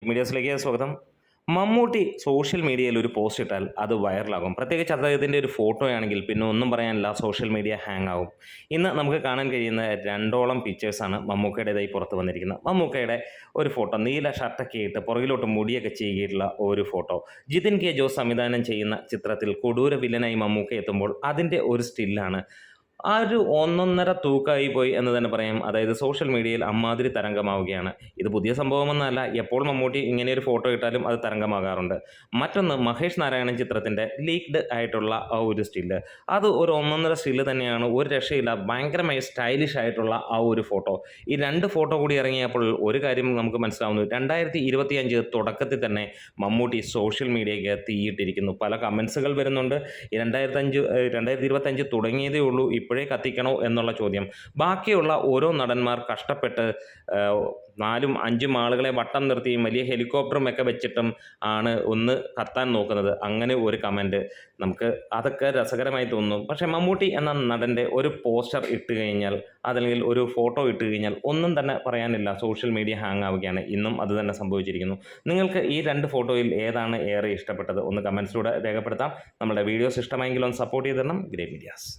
മീഡിയാസിലേക്ക് സ്വാഗതം. മമ്മൂട്ടി സോഷ്യൽ മീഡിയയിൽ ഒരു പോസ്റ്റ് ഇട്ടാൽ അത് വൈറലാകും. പ്രത്യേകിച്ച് അദ്ദേഹത്തിൻ്റെ ഒരു ഫോട്ടോയാണെങ്കിൽ പിന്നെ ഒന്നും പറയാനില്ല, സോഷ്യൽ മീഡിയ ഹാങ് ആവും. ഇന്ന് നമുക്ക് കാണാൻ കഴിയുന്ന രണ്ടോളം പിക്ചേഴ്സാണ് മമ്മൂക്കയുടേതായി പുറത്ത് വന്നിരിക്കുന്നത്. മമ്മൂക്കയുടെ ഒരു ഫോട്ടോ, നീല ഷർട്ടൊക്കെ ഇട്ട് പുറകിലോട്ട് മുടിയൊക്കെ ചെയ്തിട്ടുള്ള ഒരു ഫോട്ടോ. ജിതിൻ കെ ജോസ് സംവിധാനം ചെയ്യുന്ന ചിത്രത്തിൽ കൊടൂര വില്ലനായി മമ്മൂക്ക എത്തുമ്പോൾ അതിൻ്റെ ഒരു സ്റ്റില്ലാണ്. ആ ഒരു ഒന്നൊന്നര തൂക്കമായി പോയി എന്ന് തന്നെ പറയാം. അതായത് സോഷ്യൽ മീഡിയയിൽ അമ്മാതിരി തരംഗമാവുകയാണ്. ഇത് പുതിയ സംഭവമൊന്നുമല്ല, എപ്പോൾ മമ്മൂട്ടി ഇങ്ങനെയൊരു ഫോട്ടോ ഇട്ടാലും അത് തരംഗമാകാറുണ്ട്. മറ്റൊന്ന്, മഹേഷ് നാരായണൻ ചിത്രത്തിൻ്റെ ലീക്ഡ് ആയിട്ടുള്ള ആ ഒരു സ്റ്റില്ല്, അത് ഒരു ഒന്നൊന്നര സ്റ്റില്ല് തന്നെയാണ്, ഒരു രക്ഷയില്ല. ഭയങ്കരമായി സ്റ്റൈലിഷ് ആയിട്ടുള്ള ആ ഒരു ഫോട്ടോ. ഈ രണ്ട് ഫോട്ടോ കൂടി ഇറങ്ങിയപ്പോൾ ഒരു കാര്യം നമുക്ക് മനസ്സിലാവുന്നു. 2025 തുടക്കത്തിൽ തന്നെ മമ്മൂട്ടി സോഷ്യൽ മീഡിയയ്ക്ക് തീയിട്ടിരിക്കുന്നു. പല കമൻസുകൾ വരുന്നുണ്ട്. 2025 തുടങ്ങിയതേ ഉള്ളൂ, ഇപ്പോഴേ കത്തിക്കണോ എന്നുള്ള ചോദ്യം. ബാക്കിയുള്ള ഓരോ നടന്മാർ കഷ്ടപ്പെട്ട് 4-5 ആളുകളെ വട്ടം നിർത്തിയും വലിയ ഹെലികോപ്റ്ററും ഒക്കെ വെച്ചിട്ടും ആണ് ഒന്ന് കത്താൻ നോക്കുന്നത്. അങ്ങനെ ഒരു കമൻറ്റ് നമുക്ക് അതൊക്കെ രസകരമായി തോന്നും. പക്ഷേ മമ്മൂട്ടി എന്ന നടൻ്റെ ഒരു പോസ്റ്റർ ഇട്ട് കഴിഞ്ഞാൽ, അതല്ലെങ്കിൽ ഒരു ഫോട്ടോ ഇട്ട് കഴിഞ്ഞാൽ ഒന്നും തന്നെ പറയാനില്ല, സോഷ്യൽ മീഡിയ ഹാങ് ആവുകയാണ്. ഇന്നും അത് തന്നെ സംഭവിച്ചിരിക്കുന്നു. നിങ്ങൾക്ക് ഈ രണ്ട് ഫോട്ടോയിൽ ഏതാണ് ഏറെ ഇഷ്ടപ്പെട്ടത്? ഒന്ന് കമൻസിലൂടെ രേഖപ്പെടുത്താം. നമ്മുടെ വീഡിയോസ് ഇഷ്ടമായെങ്കിൽ ഒന്ന് സപ്പോർട്ട് ചെയ്തിടണം. Grey medias.